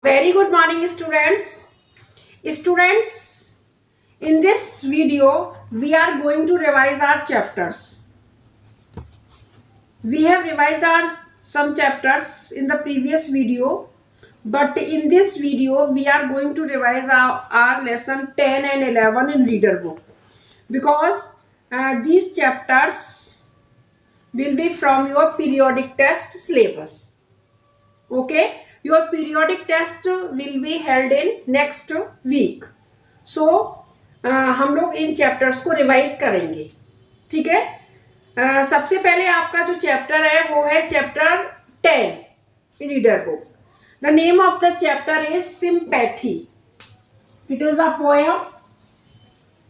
Very good morning, students. Students, in this video, we are going to revise our chapters. We have revised our some chapters in the previous video, but in this video, we are going to revise our lesson 10 and 11 in reader book because these chapters will be from your periodic test syllabus. Okay, your periodic test will be held in next week. So हम लोग इन chapters को revise करेंगे. ठीक है. सबसे पहले आपका जो चैप्टर है वो है chapter 10 in reader book. The name of the chapter is sympathy. It is a poem.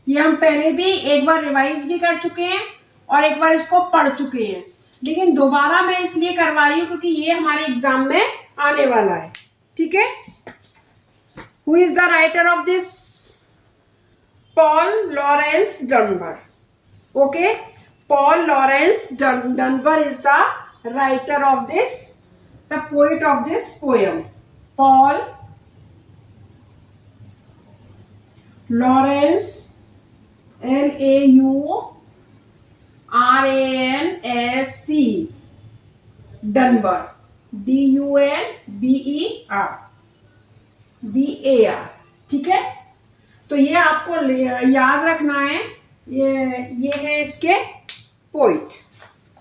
ये हम पहले भी एक बार रिवाइज भी कर चुके हैं और एक बार इसको पढ़ चुके हैं, लेकिन दोबारा मैं इसलिए करवा रही हूँ क्योंकि ये हमारे एग्जाम में आने वाला है. ठीक है. Who is the writer of this? Paul Lawrence Dunbar. Okay, Paul Lawrence Dunbar is the writer of this, the poet of this poem. Paul Lawrence, LAURANSC, Dunbar, DUNBER. ठीक है. तो ये आपको याद रखना है. ये है इसके पोइट.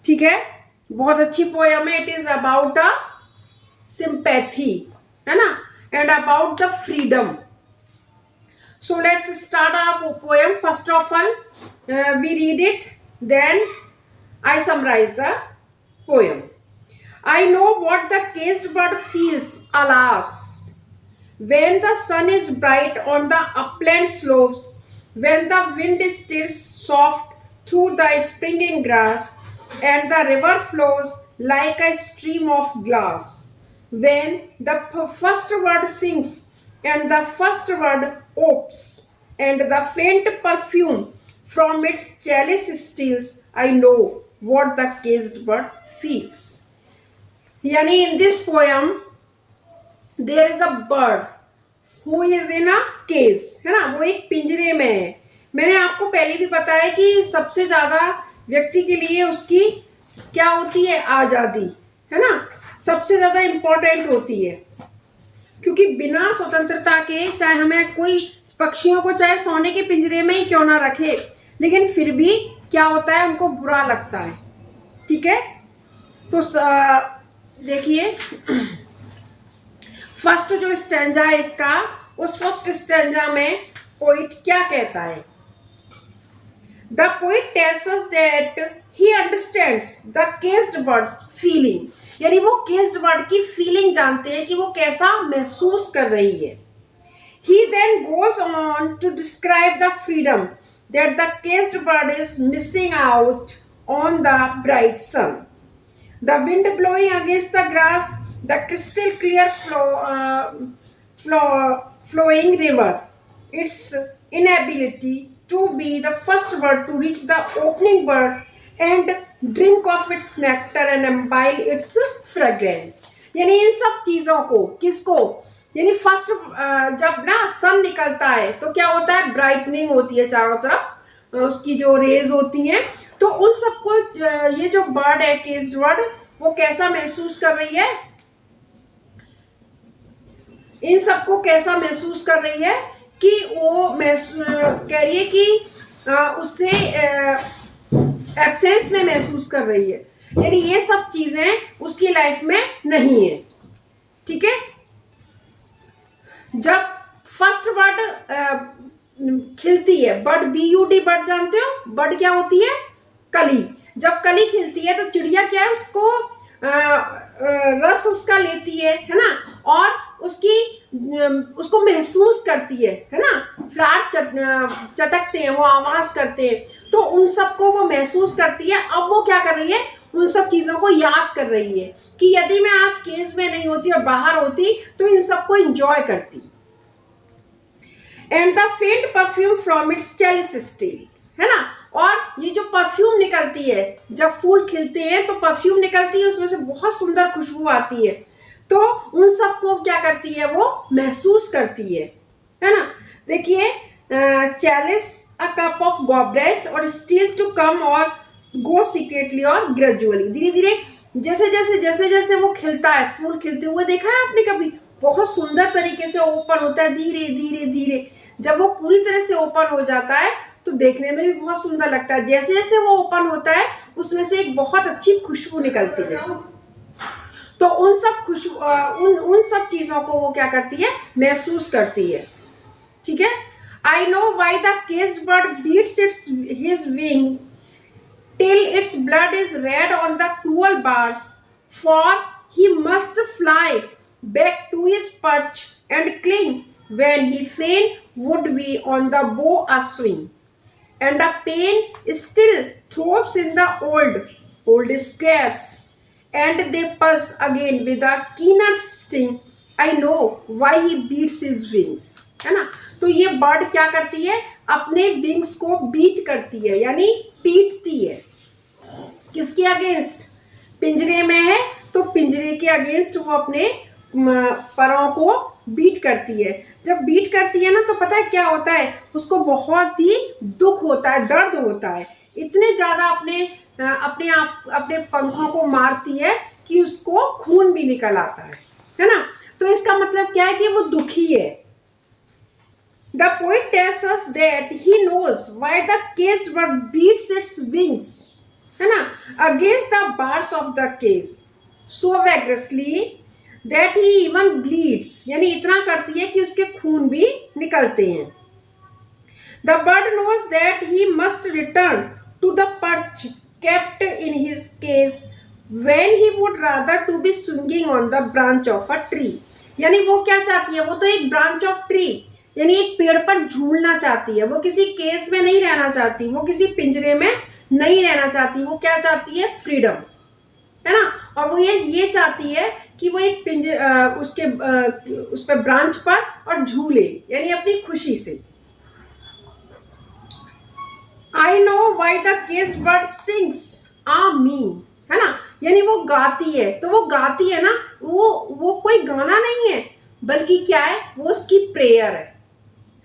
ठीक है. बहुत अच्छी पोएम है. It is about a sympathy, है ना, and about the freedom. So let's start our poem. First of all, we read it, then I summarize the poem. I know what the caged bird feels, alas, when the sun is bright on the upland slopes, when the wind stirs soft through the springing grass, and the river flows like a stream of glass, when the first word sings and the first word opes, and the faint perfume from its chalice steals, I know what the caged bird feels. Yani in this poem there is a bird who is in a cage, है ना, वो एक पिंजरे में है. मैंने आपको पहले भी बताया कि सबसे ज्यादा व्यक्ति के लिए उसकी क्या होती है? आजादी, है ना, सबसे ज्यादा इंपॉर्टेंट होती है. क्योंकि बिना स्वतंत्रता के, चाहे हमें कोई पक्षियों को चाहे सोने के पिंजरे में ही क्यों ना रखे, लेकिन फिर भी क्या होता है, उनको बुरा लगता है. ठीक है. तो देखिए फर्स्ट जो स्टैंजा है इसका, उस फर्स्ट स्टैंजा में पोइट क्या कहता है? The poet tales us that he understands the caged birds feeling. यानी वो केज्ड बर्ड की फीलिंग जानते हैं कि वो कैसा महसूस कर रही है. He then goes on to describe the freedom that the caged bird is missing out on the bright sun. The wind blowing against the grass, the crystal clear flowing river, its inability to be the first bird to reach the opening bird and drink of its nectar and imbibe its fragrance. यानी इन सब चीजों को किसको, यानी first जब ना सन निकलता है तो क्या होता है? ब्राइटनिंग होती है चारों तरफ, उसकी जो रेज होती हैं. तो उन सबको ये जो बर्ड है, केज्ड बर्ड, वो कैसा महसूस कर रही है? इन सबको कैसा महसूस कर रही है कि वो कह रही है कि उससे एब्सेंस में महसूस कर रही है. यानी ये सब चीजें उसकी लाइफ में नहीं है. ठीक है. जब फर्स्ट बर्ड खिलती है, बर्ड BUD बर्ड जानते हो? बर्ड क्या होती है? कली. जब कली खिलती है तो चिड़िया क्या है, उसको रस उसका लेती है ना, और उसको महसूस करती है ना. फ्लावर चटकते हैं, वो आवाज करते हैं, तो उन सबको वो महसूस करती है. अब वो क्या कर रही है? उन सब चीजों को याद कर रही है कि यदि मैं आज केज में नहीं होती और बाहर होती तो इन सबको एंजॉय करती. And the faint perfume from its chalice steals, है ना. और ये जो परफ्यूम निकलती है, जब फूल खिलते हैं तो परफ्यूम निकलती है, उसमें से बहुत सुंदर खुशबू आती है. तो उन सबको क्या करती है, वो महसूस करती है ना। देखिए, chalice a cup of goblet और स्टील टू कम और गो सीक्रेटली और ग्रेजुअली, धीरे धीरे जैसे जैसे वो खिलता है, फूल खिलते हुए देखा है आपने कभी, बहुत सुंदर तरीके से ओपन होता है, धीरे धीरे धीरे। जब वो पूरी तरह से ओपन हो जाता है तो देखने में भी बहुत सुंदर लगता है। जैसे जैसे वो ओपन होता है उसमें से एक बहुत अच्छी खुशबू निकलती है। तो उन सब खुशबू उन सब चीजों को वो क्या करती है, महसूस करती है। ठीक है। I know why the caged bird beats its his wing till its blood is red on the cruel bars, for he must fly back to his perch and cling when he fain would be on the bow a swing. And the pain still throbs in the old squares, and they pulse again with a keener sting. I know why he beats his wings. है ना। तो ये bird क्या करती है, अपने wings को beat करती है, यानी पीटती है। किसके अगेंस्ट, पिंजरे में है तो पिंजरे के अगेंस्ट वो अपने परों को बीट करती है। जब बीट करती है ना तो पता है क्या होता है, उसको बहुत ही दुख होता है, दर्द होता है, इतने ज्यादा अपने पंखों को मारती है कि उसको खून भी निकल आता है ना। तो इसका मतलब क्या है कि वो दुखी है। The poet tells us that he knows why the caged bird beats its wings, है ना, against the bars of the cage so vigorously that he even bleeds, यानी इतना करती है कि उसके खून भी निकलते हैं। The bird knows that he must return to the perch kept in his cage when he would rather to be swinging on the branch of a tree, यानी वो क्या चाहती है, वो तो एक branch of tree यानी एक पेड़ पर झूलना चाहती है, वो किसी केस में नहीं रहना चाहती, वो किसी पिंजरे में नहीं रहना चाहती, वो क्या चाहती है, फ्रीडम, है ना। और वो ये चाहती है कि वो एक उस पे ब्रांच पर और झूले, यानी अपनी खुशी से। I know why the caged bird sings ah me, है ना, यानी वो गाती है। तो वो गाती है ना, वो कोई गाना नहीं है, बल्कि क्या है, वो उसकी प्रेयर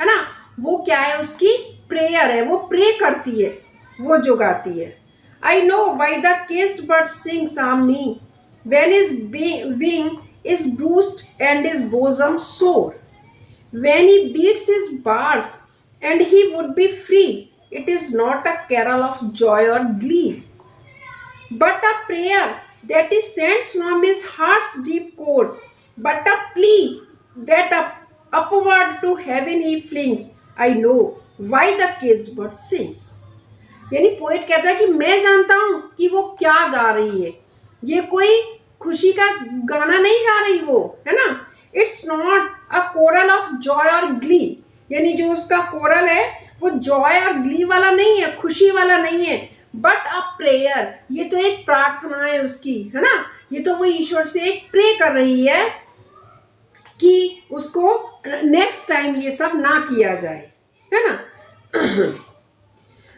है ना। वो क्या है, उसकी प्रेयर है, वो प्रे करती है, वो जो गाती है। I know why the caged bird sings on me when his wing is bruised and his bosom sore, when he beats his bars and he would be free, it is not a carol of joy or glee but a prayer that is sent from his heart's deep core, but a plea that upward to heaven he flings. I know why the caged bird sings. यानी poet कहता है कि मैं जानता हूं कि वो क्या गा रही है, ये कोई खुशी का गाना नहीं गा रही वो, है ना। It's not a coral of joy or Glee, यानी जो उसका कोरल है वो जॉय और ग्ली वाला नहीं है, खुशी वाला नहीं है, बट अ प्रेयर, ये तो एक प्रार्थना है उसकी, है ना। ये तो वो ईश्वर से एक प्रे कर रही है कि उसको नेक्स्ट टाइम ये सब ना किया जाए, है ना।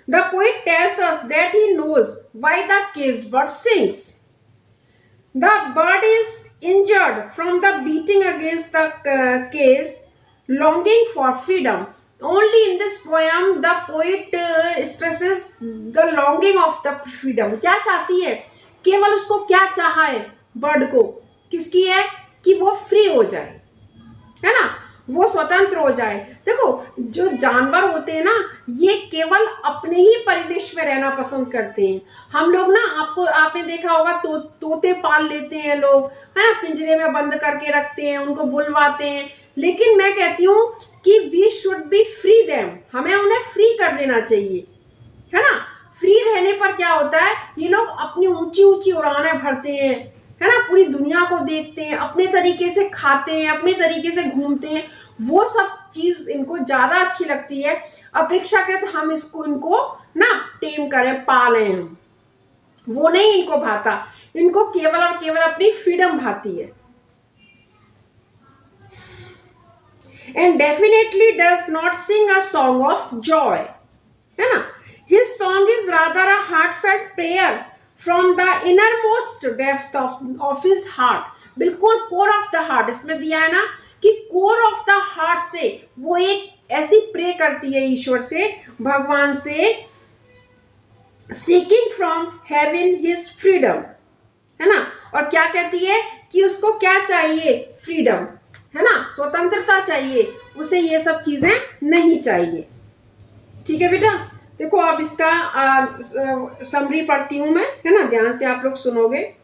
The poet tells us that he knows why the caged bird sings. The bird is injured from the beating against the cage, longing for freedom. Only in this poem the poet stresses the longing of the freedom. क्या चाहती है, केवल उसको क्या चाहा है bird को, किसकी है, कि वो फ्री हो जाए, है ना, वो स्वतंत्र हो जाए। देखो जो जानवर होते हैं ना, ये केवल अपने ही परिवेश में रहना पसंद करते हैं। हम लोग ना, आपने देखा होगा तोते पाल लेते हैं लोग, है ना, पिंजरे में बंद करके रखते हैं, उनको बुलवाते हैं। लेकिन मैं कहती हूँ कि we should be free them, हमें उन्हें फ्री कर देना चाहिए, है ना। फ्री रहने पर क्या होता है, ये लोग अपनी ऊंची ऊंची उड़ानें भरते हैं, है ना, पूरी दुनिया को देखते हैं, अपने तरीके से खाते हैं, अपने तरीके से घूमते हैं, वो सब चीज इनको ज्यादा अच्छी लगती है अपेक्षाकृत हम इनको ना टेम करें, पालें हम, वो नहीं इनको भाता, इनको केवल और केवल अपनी फ्रीडम भाती है। And definitely does not sing a song of joy, है ना। His song is rather a heartfelt prayer from the innermost depth of his heart. बिल्कुल कोर ऑफ द हार्ट, इसमें दिया है ना कि कोर ऑफ द हार्ट से वो एक ऐसी प्रे करती है ईश्वर से, भगवान से, seeking from heaven his freedom, है ना। और क्या कहती है कि उसको क्या चाहिए, फ्रीडम, है ना, स्वतंत्रता चाहिए, उसे ये सब चीजें नहीं चाहिए। ठीक है बेटा, देखो अब इसका समरी पढ़ती हूं मैं, है ना, ध्यान से आप लोग सुनोगे।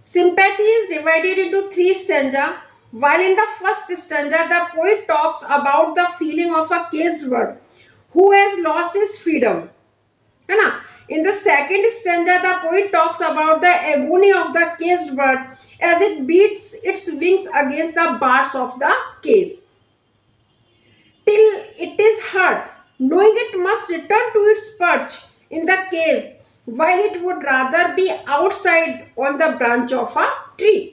Sympathy is divided into 3 stanza, while in the first stanza the poet talks about the feeling of a caged bird who has lost his freedom, है ना। In the second stanza the poet talks about the agony of the caged bird as it beats its wings against the bars of the cage till it is hurt, knowing it must return to its perch in the cage while it would rather be outside on the branch of a tree.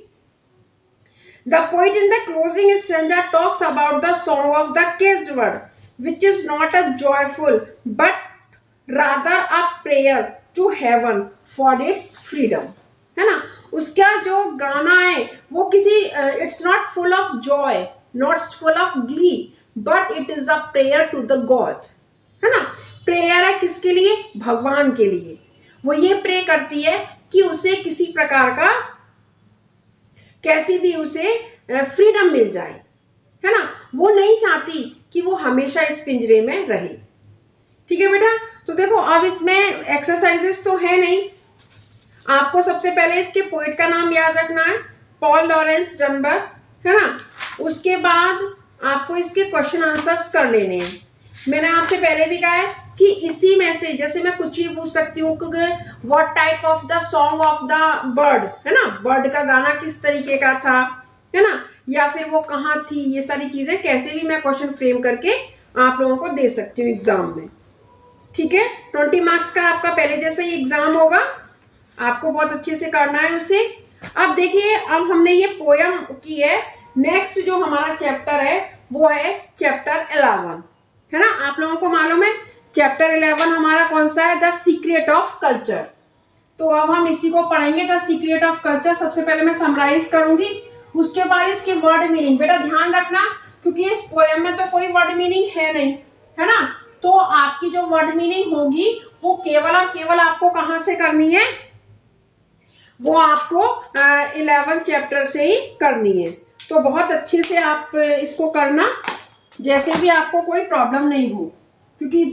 The poet in the closing stanza talks about the song of the caged bird, which is not a joyful but rather a prayer to heaven for its freedom, है ना। उसका जो गाना है वो किसी it's not full of joy, not full of glee, but it is a prayer to the god, है ना। प्रेयर है किसके लिए, भगवान के लिए। वो ये प्रे करती है कि उसे किसी प्रकार का, कैसी भी उसे फ्रीडम मिल जाए, है ना। वो नहीं चाहती कि वो हमेशा इस पिंजरे में रहे। ठीक है बेटा, तो देखो अब इसमें एक्सरसाइजेस तो है नहीं, आपको सबसे पहले इसके पोएट का नाम याद रखना है, पॉल लॉरेंस डनबर, है ना। उसके बाद आपको इसके क्वेश्चन आंसर्स कर लेने हैं। मैंने आपसे पहले भी कहा है कि इसी में से जैसे मैं कुछ भी पूछ सकती हूँ, क्योंकि what type of the song of the bird, है ना, बर्ड का गाना किस तरीके का था, है ना, या फिर वो कहाँ थी, ये सारी चीजें कैसे भी मैं क्वेश्चन फ्रेम करके आप लोगों को दे सकती हूँ एग्जाम में। ठीक है, 20 मार्क्स का आपका पहले जैसा ही एग्जाम होगा, आपको बहुत अच्छे से करना है उसे। अब देखिए, अब हमने ये पोयम की है, नेक्स्ट जो हमारा चैप्टर है वो है चैप्टर 11, है ना। आप लोगों को मालूम है चैप्टर 11 हमारा कौन सा है, द सीक्रेट ऑफ कल्चर। तो अब हम इसी को पढ़ेंगे, द सीक्रेट ऑफ कल्चर। सबसे पहले मैं समराइज करूंगी, उसके बाद इसके वर्ड मीनिंग। बेटा ध्यान रखना, क्योंकि इस पोयम में तो कोई वर्ड मीनिंग है नहीं, है ना, तो आपकी जो वर्ड मीनिंग होगी वो केवल और केवल आपको कहां से करनी है, वो आपको 11 चैप्टर से ही करनी है। तो बहुत अच्छे से आप इसको करना, जैसे भी आपको कोई प्रॉब्लम नहीं हो, क्योंकि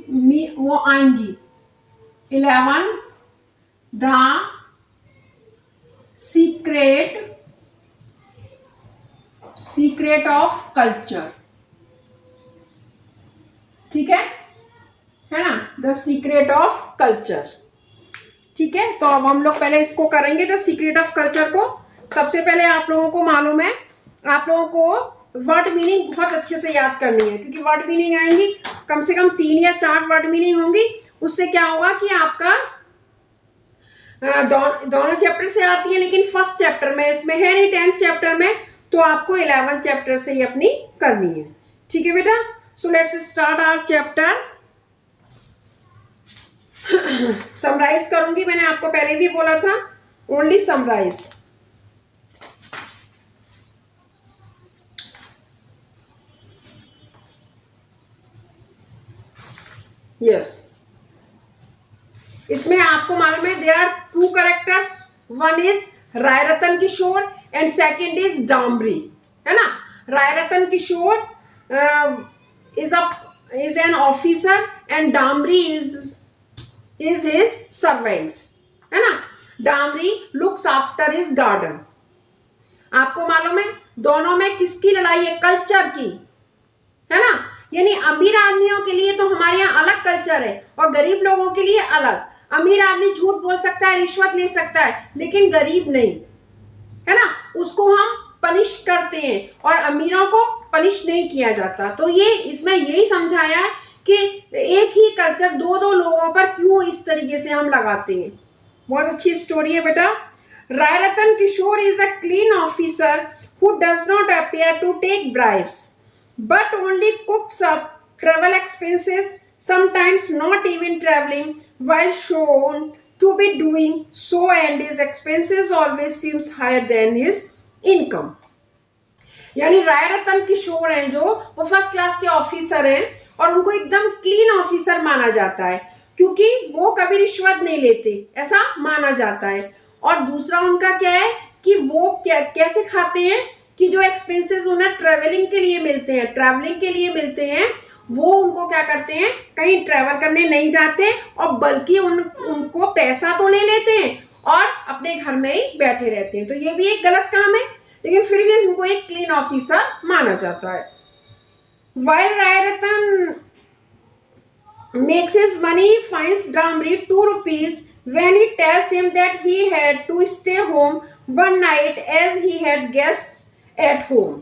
वो आएंगी। 11 द सीक्रेट ऑफ कल्चर, ठीक है ना, द सीक्रेट ऑफ कल्चर। ठीक है, तो अब हम लोग पहले इसको करेंगे, द सीक्रेट ऑफ कल्चर को। सबसे पहले आप लोगों को मालूम है, आप लोगों को वर्ड मीनिंग बहुत अच्छे से याद करनी है, क्योंकि वर्ड मीनिंग आएंगी, कम से कम 3 या 4 वर्ड मीनिंग होंगी। उससे क्या होगा कि आपका दोनों चैप्टर से आती है, लेकिन फर्स्ट चैप्टर में इसमें है नहीं, 10th चैप्टर में, तो आपको 11 चैप्टर से ही अपनी करनी है। ठीक है बेटा, so let's start our chapter. Summarise करूंगी, मैंने आपको पहले भी बोला था, ओनली समराइज। यस, इसमें आपको मालूम है there are 2 characters, one is Rai Ratan Kishore and second is Damri, है ना। Rai Ratan Kishore is an officer and Damri is his servant, है ना। Damri looks after his garden. आपको मालूम है दोनों में किसकी लड़ाई है, कल्चर की, है ना। यानी अमीर आदमियों के लिए तो हमारे यहाँ अलग कल्चर है और गरीब लोगों के लिए अलग। अमीर आदमी झूठ बोल सकता है, रिश्वत ले सकता है, लेकिन गरीब नहीं, है ना, उसको हम पनिश करते हैं और अमीरों को पनिश नहीं किया जाता। तो ये इसमें यही समझाया है कि एक ही कल्चर दो लोगों पर क्यों इस तरीके से हम लगाते हैं। बहुत अच्छी स्टोरी है बेटा। Rai Ratan Kishore is a clean officer who does not appear to take bribes but only cooks up travel expenses, sometimes not even traveling while shown to be doing so, and his expenses always seems higher than his income. यानी राय रतन किशोर हैं जो, वो first class के officer हैं और उनको एकदम clean officer माना जाता है क्योंकि वो कभी रिश्वत नहीं लेते, ऐसा माना जाता है। और दूसरा उनका क्या है कि वो कैसे खाते हैं कि जो एक्सपेंसेस उन्हें ट्रेवलिंग के लिए मिलते हैं वो उनको क्या करते हैं, कहीं ट्रेवल करने नहीं जाते और बल्कि उनको पैसा तो ले लेते हैं और अपने घर में ही बैठे रहते हैं। तो ये भी एक गलत काम है, लेकिन फिर भी उनको एक क्लीन ऑफिसर माना जाता है। While Rayaratan makes his money, finds Damri 2 rupees when he tells him that he had to stay home one night as he had guests at home.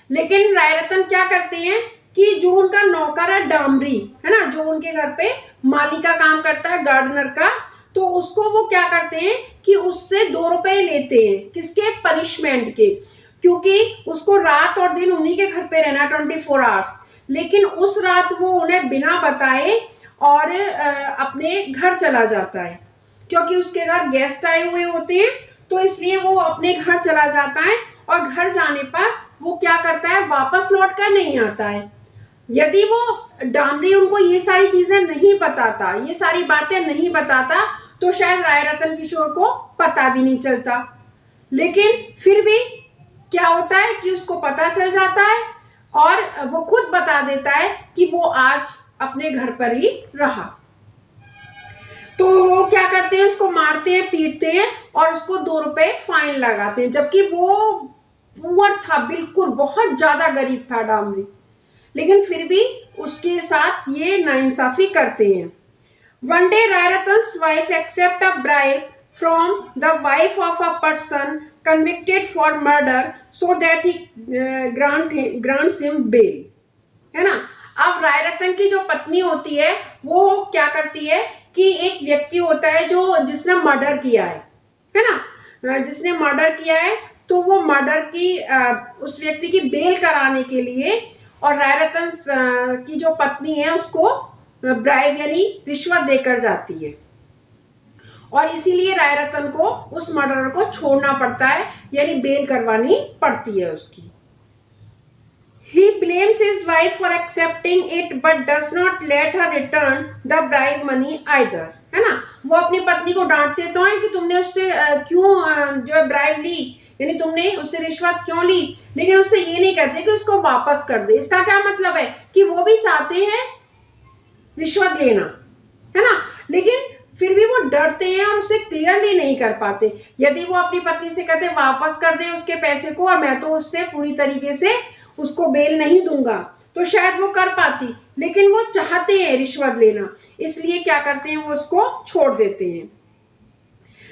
लेकिन रायरतन क्या करते हैं कि जो उनका नौकर है डामरी है ना, जो उनके घर पे माली का काम करता है, गार्डनर का, तो उसको वो क्या करते हैं कि उससे 2 रुपए लेते हैं, किसके, पनिशमेंट के, क्योंकि उसको रात और दिन उन्हीं के घर पे रहना 24 आवर्स। लेकिन उस रात वो उन्हें बिना बताए और अपने घर चला जाता है, क्योंकि उसके घर गेस्ट आए हुए होते हैं, तो इसलिए वो अपने घर चला जाता है और घर जाने पर वो क्या करता है, वापस लौट कर नहीं आता है। यदि वो डामरी उनको ये सारी चीजें नहीं बताता, ये सारी बातें नहीं बताता, तो शायद राय रतन किशोर को पता भी नहीं चलता। लेकिन फिर भी क्या होता है कि उसको पता चल जाता है और वो खुद बता देता है कि वो आज अपने घर पर ही रहा। तो वो क्या करते हैं, उसको मारते हैं, पीटते हैं और उसको 2 रुपए फाइन लगाते हैं, जबकि वो पुअर था, बिल्कुल बहुत ज्यादा गरीब था डामरी, लेकिन फिर भी उसके साथ ये नाइंसाफी करते हैं। One day Rayaratan's wife accept a bribe from the wife of a person convicted for murder so that he grants him bail, है ना। अब रायरतन की जो पत्नी होती है वो क्या करती है कि एक व्यक्ति होता है जो जिसने मर्डर किया है ना, जिसने मर्डर किया है, तो वो मर्डर की उस व्यक्ति की बेल कराने के लिए और रायरतन की जो पत्नी है उसको ब्राइब यानी रिश्वत देकर जाती है और इसीलिए रायरतन को उस मर्डरर को छोड़ना पड़ता है, यानी बेल करवानी पड़ती है उसकी। He blames his wife for accepting it but does not let her return the bribe money either, है ना। वो अपनी पत्नी को डांटते तो हैं कि तुमने उससे क्यों जो है ब्राइब ली, यानी तुमने उससे रिश्वत क्यों ली, लेकिन उससे ये नहीं कहते कि उसको वापस कर दे। इसका क्या मतलब है कि वो भी चाहते हैं रिश्वत लेना, है ना, लेकिन फिर भी वो डरते हैं और उसे क्लियरली नहीं कर पाते। यदि वो अपनी पत्नी से कहते वापस कर दे उसके पैसे को और मैं तो उससे पूरी तरीके से उसको बेल नहीं दूंगा, तो शायद वो कर पाती, लेकिन वो चाहते हैं रिश्वत लेना, इसलिए क्या करते हैं, वो उसको छोड़ देते हैं।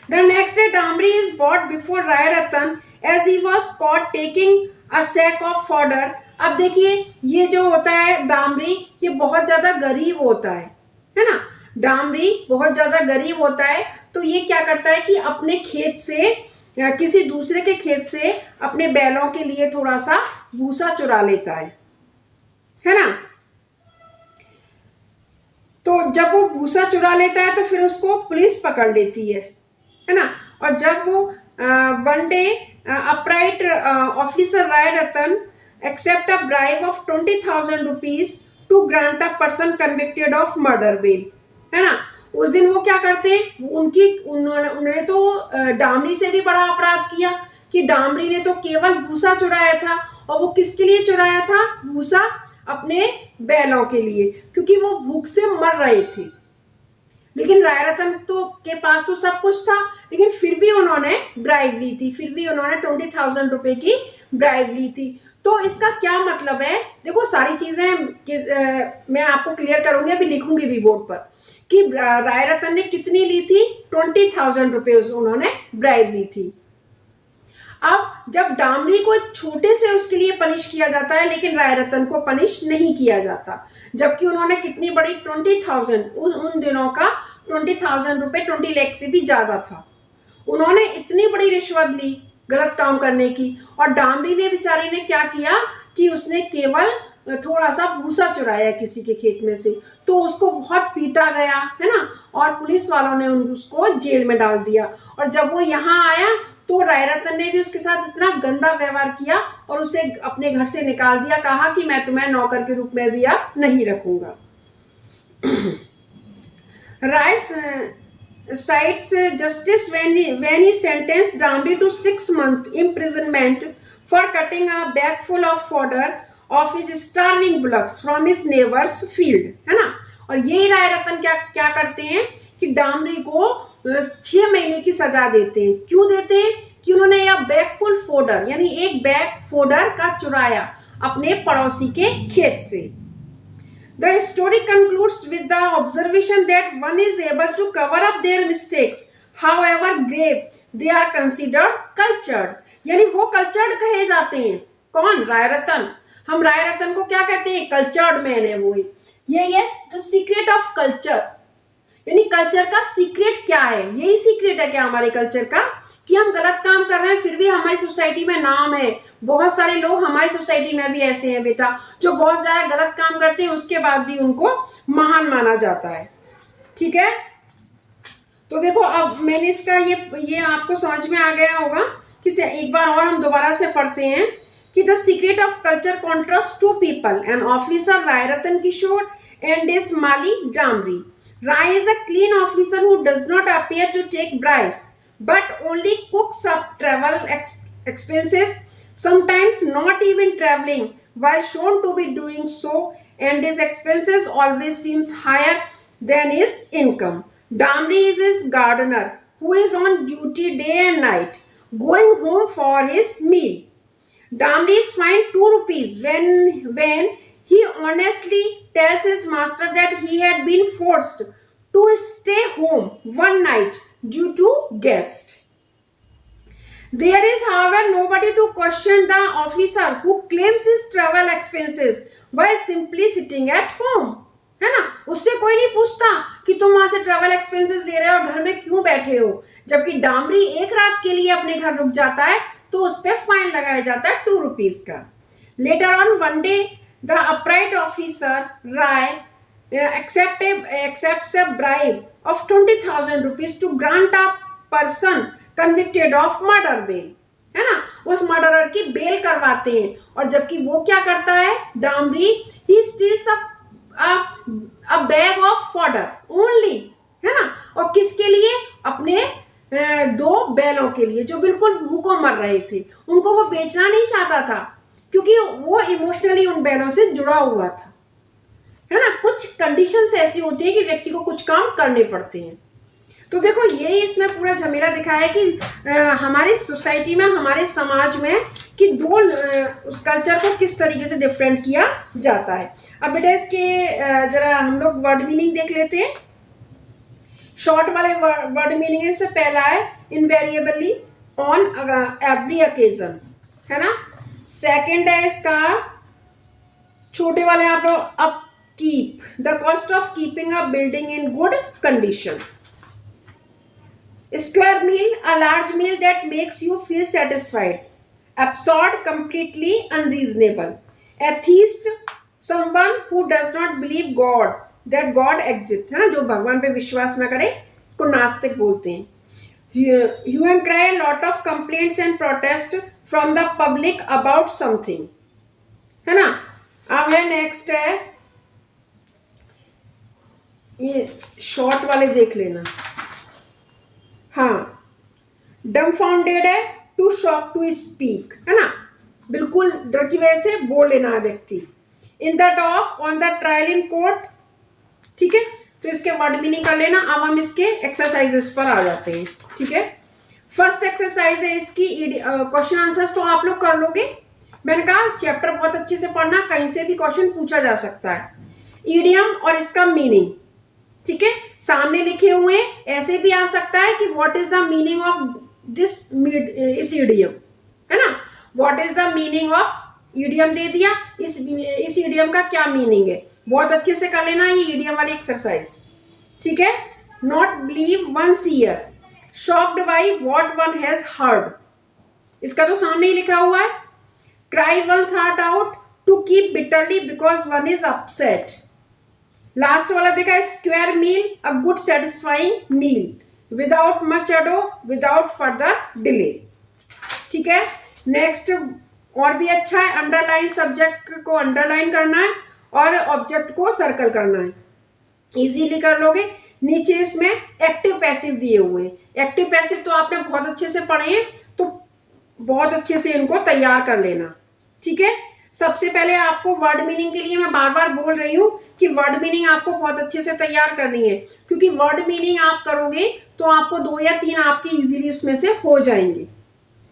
The next day Damri is brought before Rayaratan as he was caught taking a sack of fodder। अब देखिए ये जो होता है डामरी, ये बहुत ज्यादा गरीब होता है ना, डामरी बहुत ज्यादा गरीब होता है, तो ये क्या करता है कि अपने खेत से या किसी दूसरे के खेत से अपने बैलों के लिए थोड़ा सा भूसा चुरा लेता है ना। तो जब वो भूसा चुरा लेता है तो फिर उसको पुलिस पकड़ लेती है ना। और जब वो one day upright officer Rai Ratan accept a bribe of 20,000 rupees to grant a person convicted of murder bail, है ना। उस दिन वो क्या करते हैं, उन्होंने तो डामरी से भी बड़ा अपराध किया कि डामरी ने तो केवल भूसा चुराया था, और वो किसके लिए चुराया था भूसा, अपने बैलों के लिए, क्योंकि वो भूख से मर रहे थे। लेकिन रायरतन तो के पास तो सब कुछ था, लेकिन फिर भी उन्होंने ब्राइब ली थी, फिर भी उन्होंने 20,000 रुपए की ब्राइब ली थी। तो इसका क्या मतलब है, देखो सारी चीजें मैं आपको क्लियर करूंगी, अभी लिखूंगी भी बोर्ड पर कि रायरतन ने कितनी ली थी, 20,000 रुपए उन्होंने ब्राइब ली थी। अब जब डामरी को छोटे से उसके लिए पनिश किया जाता है, लेकिन रायरतन को पनिश नहीं किया जाता, जबकि उन्होंने कितनी बड़ी 20,000, उन दिनों का 20,000 रुपए 20 लाख से भी ज्यादा था। उन्होंने इतनी बड़ी रिश्वत ली गलत काम करने की, और डामरी ने बेचारी ने क्या किया कि उसने केवल थोड़ा सा भूसा चुराया किसी के खेत में से, तो उसको बहुत पीटा गया, है ना, और पुलिस वालों ने उसको जेल में डाल दिया। और जब वो यहाँ आया तो राय रतन ने भी उसके साथ इतना गंदा व्यवहार किया और उसे अपने घर से निकाल दिया, कहा कि मैं तुम्हें नौकर के रूप में भी अब नहीं रखूंगा। राय cites justice when he sentenced Dambri to 6 month imprisonment for cutting a bag full of fodder of his starving bullocks from his neighbor's field, है ना। और यही राय रतन क्या क्या करते हैं कि डामरी को 6 महीने की सजा देते हैं। क्यों देते हैं? कि उन्होंने यह बैग फुल फोडर यानी एक बैग फोडर का चुराया अपने पड़ोसी के खेत से। The story concludes with the observation that one is able to cover up their mistakes, however grave they are considered cultured. यानी वो कल्चर्ड कहे जाते हैं। कौन? राय रतन। हम राय रतन को क्या कहते हैं? कल्चर्ड मैन है वो। ये yes the secret of culture, यानी कल्चर का सीक्रेट क्या है? यही सीक्रेट है क्या हमारे कल्चर का, कि हम गलत काम कर रहे हैं फिर भी हमारी सोसाइटी में नाम है। बहुत सारे लोग हमारी सोसाइटी में भी ऐसे हैं बेटा, जो बहुत ज्यादा गलत काम करते हैं उसके बाद भी उनको महान माना जाता है। ठीक है, तो देखो अब मैंने इसका ये आपको समझ में आ गया होगा कि एक बार और हम दोबारा से पढ़ते हैं कि the secret of culture contrast to people and officer Rai Ratan Kishore and is माली डामरी। Rai is a clean officer who does not appear to take bribes, but only cooks up travel expenses, sometimes not even traveling, while shown to be doing so, and his expenses always seems higher than his income. Damri is his gardener, who is on duty day and night, going home for his meal. Damri is fined 2 rupees when he honestly tells his master that he had been forced to stay home one night due to guest. There is, however, nobody to question the officer who claims his travel expenses while simply sitting at home. है ना, उससे कोई नहीं पूछता कि तुम वहां से ट्रैवल एक्सपेंसेस ले रहे हो और घर में क्यों बैठे हो। जबकि डामरी एक रात के लिए अपने घर रुक जाता है तो उस पर फाइन लगाया जाता है 2 रुपीज का। Later on one day the upright officer Rai accepts a bribe of 20,000 rupees to grant a person convicted of murder bail, है ना, उस मर्डरर की बेल करवाते हैं। और जबकि वो क्या करता है Damri, he steals a bag of fodder only, है ना, और किसके लिए? अपने 2 बैलों के लिए जो बिल्कुल भूखों मर रहे थे। उनको वो बेचना नहीं चाहता था क्योंकि वो इमोशनली उन बैलों से जुड़ा हुआ था, है ना। कुछ कंडीशंस ऐसी होती है कि व्यक्ति को कुछ काम करने पड़ते हैं। तो देखो यही इसमें पूरा झमेला दिखाया है कि हमारी सोसाइटी में, हमारे समाज में कि उस कल्चर को किस तरीके से डिफरेंट किया जाता है। अब बेटा इसके जरा हम लोग वर्ड मीनिंग देख लेते हैं। शॉर्ट वाले वर्ड मीनिंग से पहला है इनवेरिएबली, ऑन एवरी ओकेजन, है ना। सेकेंड है इसका छोटे वाले आप लोग upkeep, the cost of keeping a building in good condition. Square meal, a large meal that makes you feel satisfied. absurd, completely unreasonable. Atheist, someone who does not believe God, that God exists, है ना, जो भगवान पे विश्वास ना करे इसको नास्तिक बोलते हैं। Hue and cry, a lot of complaints and protest from the public about something, है ना। अब है नेक्स्ट है, ये शॉर्ट वाले देख लेना। हाँ, डम्फाउंडेड है, टू शॉक टू स्पीक, है ना, बिल्कुल डर की वजह से बोल लेना है व्यक्ति। In the dock, on the trial in court, ठीक है। तो इसके वर्ड मीनिंग कर लेना। अब हम इसके एक्सरसाइजेस पर आ जाते हैं, ठीक है। फर्स्ट एक्सरसाइज है इसकी क्वेश्चन आंसर्स तो आप लोग कर लोगे। मैंने कहा चैप्टर बहुत अच्छे से पढ़ना, कहीं से भी क्वेश्चन पूछा जा सकता है। ईडियम और इसका मीनिंग, ठीक है, सामने लिखे हुए ऐसे भी आ सकता है कि what is the meaning of इस ईडियम, है ना। What is the meaning of idiom दे दिया, इस ईडियम का क्या मीनिंग है, बहुत अच्छे से कर लेना ये ईडियम वाली एक्सरसाइज, ठीक है। Not believe one's ear, shocked by what one has heard, इसका तो सामने ही लिखा हुआ है। Cry one's heart out, to keep bitterly because one is upset. Last वाला देखा, square meal, a good satisfying meal, without much ado, without further delay. ठीक है। नेक्स्ट और भी अच्छा है, अंडरलाइन सब्जेक्ट को अंडरलाइन करना है और ऑब्जेक्ट को सर्कल करना है, इजीली कर लोगे। नीचे इसमें एक्टिव पैसिव दिए हुए हैं। एक्टिव पैसिव तो आपने बहुत अच्छे से पढ़े हैं, तो बहुत अच्छे से इनको तैयार कर लेना, ठीक है। सबसे पहले आपको वर्ड मीनिंग के लिए मैं बार बार बोल रही हूँ कि वर्ड मीनिंग आपको बहुत अच्छे से तैयार करनी है, क्योंकि वर्ड मीनिंग आप करोगे तो आपको 2 या 3 आपकी इजीली उसमें से हो जाएंगे,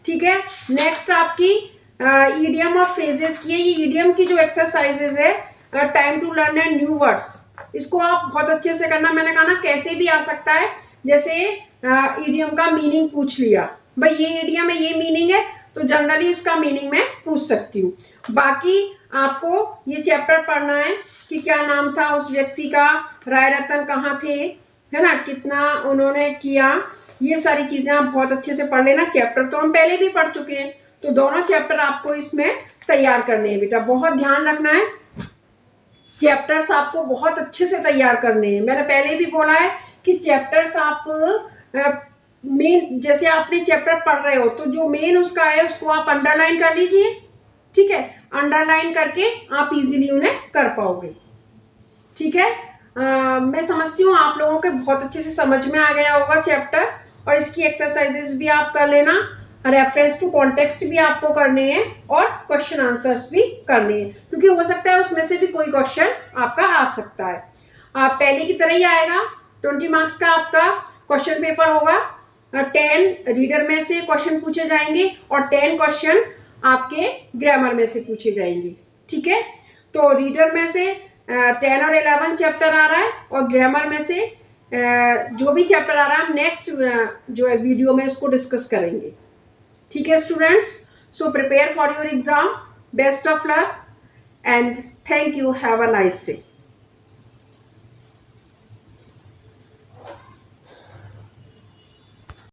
ठीक है। नेक्स्ट आपकी ईडियम और फ्रेजेस की है। ये ईडियम की जो एक्सरसाइजेज है, time to learn and new words, इसको आप बहुत अच्छे से करना। मैंने कहा ना कैसे भी आ सकता है, जैसे ईडियम का मीनिंग पूछ लिया, भाई ये ईडियम है, ये मीनिंग है, तो जनरली उसका मीनिंग मैं पूछ सकती हूँ। बाकी आपको ये चैप्टर पढ़ना है कि क्या नाम था उस व्यक्ति का, राय रतन कहाँ थे, है ना, कितना उन्होंने किया, ये सारी चीजें आप बहुत अच्छे से पढ़ लेना। चैप्टर तो हम पहले भी पढ़ चुके हैं, तो दोनों चैप्टर आपको इसमें तैयार करने हैं बेटा। बहुत ध्यान रखना है, चैप्टर्स आपको बहुत अच्छे से तैयार करने हैं। मैंने पहले भी बोला है कि चैप्टर्स आप मेन, जैसे आपने चैप्टर पढ़ रहे हो तो जो मेन उसका है उसको आप अंडरलाइन कर लीजिए, ठीक है। अंडरलाइन करके आप इजीली उन्हें कर पाओगे, ठीक है। मैं समझती हूँ आप लोगों के बहुत अच्छे से समझ में आ गया होगा चैप्टर, और इसकी एक्सरसाइजेस भी आप कर लेना, रेफरेंस टू कॉन्टेक्स्ट भी आपको करने हैं और क्वेश्चन आंसर्स भी करने हैं, क्योंकि हो सकता है उसमें से भी कोई क्वेश्चन आपका आ सकता है। आप पहले की तरह ही आएगा, 20 मार्क्स का आपका क्वेश्चन पेपर होगा। 10 रीडर में से क्वेश्चन पूछे जाएंगे और 10 क्वेश्चन आपके ग्रामर में से पूछे जाएंगे, ठीक है। तो रीडर में से 10 और 11 चैप्टर आ रहा है, और ग्रामर में से जो भी चैप्टर आ रहा है हम नेक्स्ट जो है वीडियो में उसको डिस्कस करेंगे, ठीक है students. So prepare for your exam, best of luck and thank you, have a nice day.